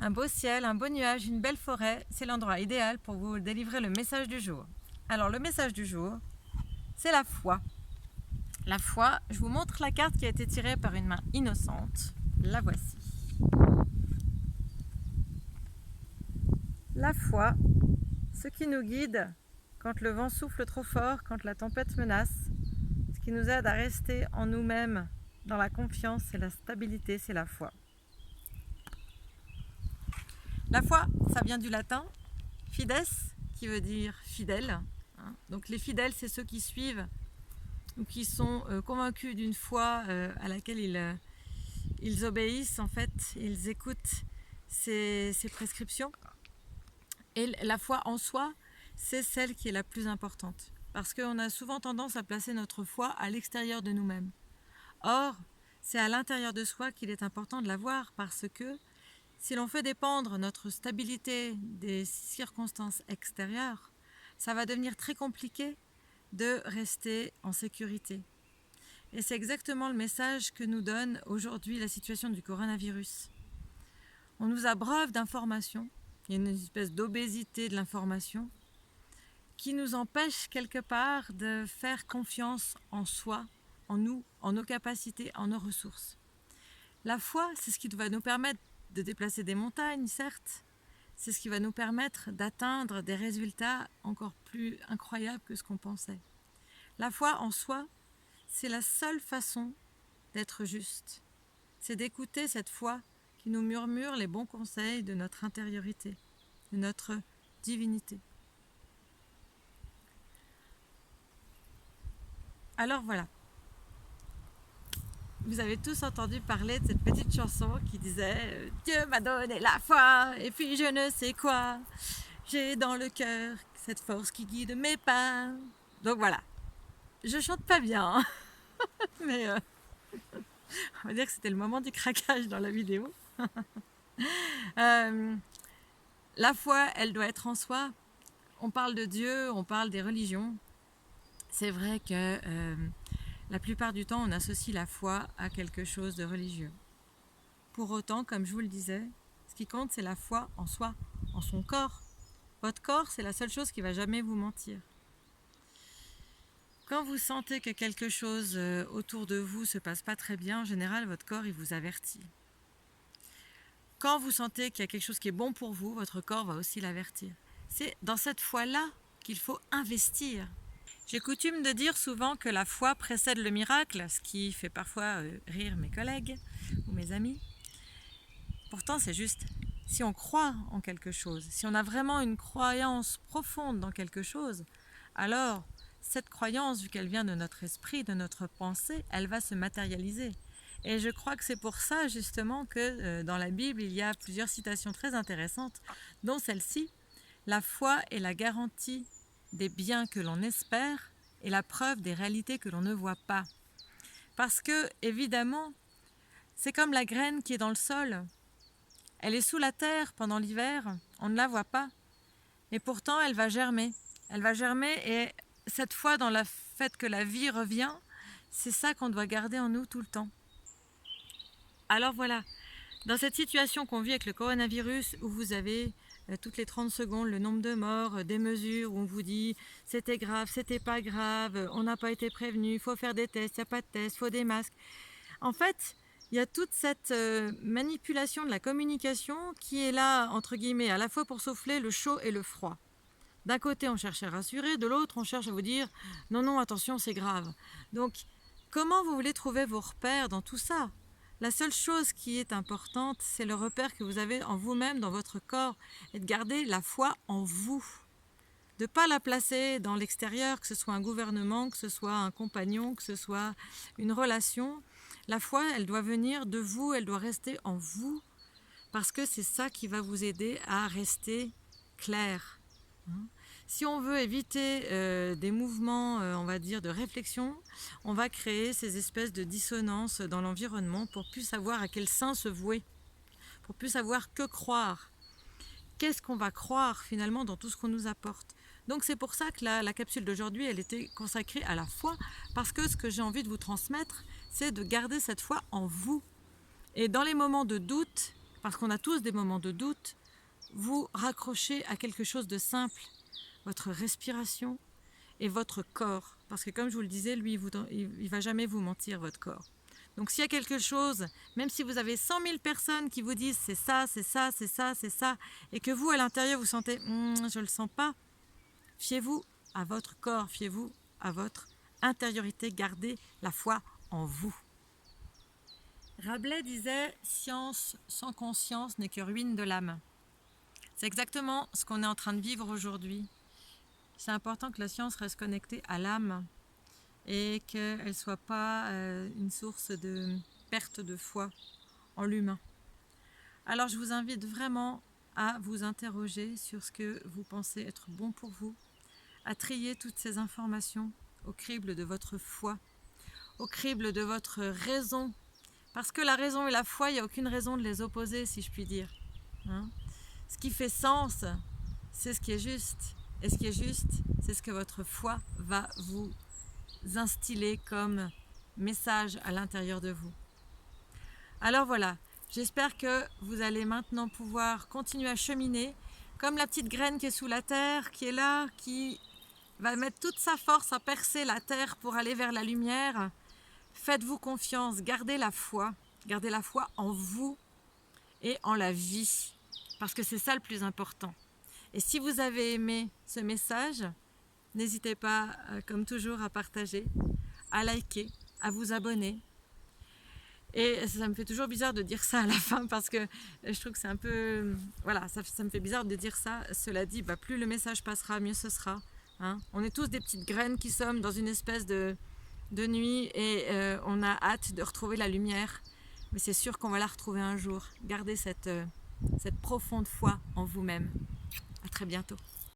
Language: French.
Un beau ciel, un beau nuage, une belle forêt, c'est l'endroit idéal pour vous délivrer le message du jour. Alors le message du jour, c'est la foi. La foi, je vous montre la carte qui a été tirée par une main innocente. La voici. La foi, ce qui nous guide quand le vent souffle trop fort, quand la tempête menace, ce qui nous aide à rester en nous-mêmes, dans la confiance et la stabilité, c'est la foi. La foi, ça vient du latin fides, qui veut dire fidèle. Donc les fidèles, c'est ceux qui suivent ou qui sont convaincus d'une foi à laquelle ils obéissent, en fait, ils écoutent ses prescriptions. Et la foi en soi, c'est celle qui est la plus importante. Parce qu'on a souvent tendance à placer notre foi à l'extérieur de nous-mêmes. Or, c'est à l'intérieur de soi qu'il est important de l'avoir, parce que si l'on fait dépendre notre stabilité des circonstances extérieures, ça va devenir très compliqué de rester en sécurité. Et c'est exactement le message que nous donne aujourd'hui la situation du coronavirus. On nous abreuve d'informations, il y a une espèce d'obésité de l'information qui nous empêche quelque part de faire confiance en soi, en nous, en nos capacités, en nos ressources. La foi, c'est ce qui va nous permettre de déplacer des montagnes, certes. C'est ce qui va nous permettre d'atteindre des résultats encore plus incroyables que ce qu'on pensait. La foi en soi, c'est la seule façon d'être juste. C'est d'écouter cette foi qui nous murmure les bons conseils de notre intériorité, de notre divinité. Alors voilà. Vous avez tous entendu parler de cette petite chanson qui disait « Dieu m'a donné la foi et puis je ne sais quoi. J'ai dans le cœur cette force qui guide mes pas. » Donc voilà. Je chante pas bien, mais on va dire que c'était le moment du craquage dans la vidéo. La foi, elle doit être en soi. On parle de Dieu, on parle des religions. C'est vrai que la plupart du temps, on associe la foi à quelque chose de religieux. Pour autant, comme je vous le disais, ce qui compte, c'est la foi en soi, en son corps. Votre corps, c'est la seule chose qui ne va jamais vous mentir. Quand vous sentez que quelque chose autour de vous ne se passe pas très bien, en général, votre corps, il vous avertit. Quand vous sentez qu'il y a quelque chose qui est bon pour vous, votre corps va aussi l'avertir. C'est dans cette foi-là qu'il faut investir. J'ai coutume de dire souvent que la foi précède le miracle, ce qui fait parfois rire mes collègues ou mes amis. Pourtant, c'est juste. Si on croit en quelque chose, si on a vraiment une croyance profonde dans quelque chose, alors cette croyance, vu qu'elle vient de notre esprit, de notre pensée, elle va se matérialiser. Et je crois que c'est pour ça justement que dans la Bible, il y a plusieurs citations très intéressantes, dont celle-ci. La foi est la garantie des biens que l'on espère et la preuve des réalités que l'on ne voit pas. Parce que, évidemment, c'est comme la graine qui est dans le sol. Elle est sous la terre pendant l'hiver, on ne la voit pas. Et pourtant, elle va germer. Elle va germer et cette foi dans le fait que la vie revient, c'est ça qu'on doit garder en nous tout le temps. Alors voilà, dans cette situation qu'on vit avec le coronavirus, où vous avez toutes les 30 secondes le nombre de morts, des mesures où on vous dit c'était grave, c'était pas grave, on n'a pas été prévenu, il faut faire des tests, il n'y a pas de tests, il faut des masques. En fait, il y a toute cette manipulation de la communication qui est là, entre guillemets, à la fois pour souffler le chaud et le froid. D'un côté, on cherche à rassurer, de l'autre, on cherche à vous dire non, non, attention, c'est grave. Donc, comment vous voulez trouver vos repères dans tout ça ? La seule chose qui est importante, c'est le repère que vous avez en vous-même, dans votre corps, et de garder la foi en vous. De ne pas la placer dans l'extérieur, que ce soit un gouvernement, que ce soit un compagnon, que ce soit une relation. La foi, elle doit venir de vous, elle doit rester en vous, parce que c'est ça qui va vous aider à rester clair. Si on veut éviter des mouvements, on va dire, de réflexion, on va créer ces espèces de dissonances dans l'environnement pour plus savoir à quel sein se vouer, pour plus savoir que croire. Qu'est-ce qu'on va croire finalement dans tout ce qu'on nous apporte ? Donc c'est pour ça que la capsule d'aujourd'hui, elle était consacrée à la foi, parce que ce que j'ai envie de vous transmettre, c'est de garder cette foi en vous. Et dans les moments de doute, parce qu'on a tous des moments de doute, vous raccrochez à quelque chose de simple, votre respiration et votre corps. Parce que comme je vous le disais, lui, il va jamais vous mentir, votre corps. Donc s'il y a quelque chose, même si vous avez 100 000 personnes qui vous disent c'est ça, c'est ça, c'est ça, c'est ça, et que vous, à l'intérieur, vous sentez je ne le sens pas, fiez-vous à votre corps, fiez-vous à votre intériorité, gardez la foi en vous. Rabelais disait « Science sans conscience n'est que ruine de l'âme ». C'est exactement ce qu'on est en train de vivre aujourd'hui. C'est important que la science reste connectée à l'âme et qu'elle ne soit pas une source de perte de foi en l'humain. Alors je vous invite vraiment à vous interroger sur ce que vous pensez être bon pour vous, à trier toutes ces informations au crible de votre foi, au crible de votre raison. Parce que la raison et la foi, il n'y a aucune raison de les opposer, si je puis dire. Ce qui fait sens, c'est ce qui est juste. Et ce qui est juste, c'est ce que votre foi va vous instiller comme message à l'intérieur de vous. Alors voilà, j'espère que vous allez maintenant pouvoir continuer à cheminer comme la petite graine qui est sous la terre, qui est là, qui va mettre toute sa force à percer la terre pour aller vers la lumière. Faites-vous confiance, gardez la foi en vous et en la vie, parce que c'est ça le plus important. Et si vous avez aimé ce message, n'hésitez pas, comme toujours, à partager, à liker, à vous abonner. Et ça me fait toujours bizarre de dire ça à la fin, parce que je trouve que c'est un peu... Voilà, ça me fait bizarre de dire ça. Cela dit, plus le message passera, mieux ce sera. On est tous des petites graines qui sommes dans une espèce de nuit et on a hâte de retrouver la lumière. Mais c'est sûr qu'on va la retrouver un jour. Gardez cette profonde foi en vous-même. À très bientôt.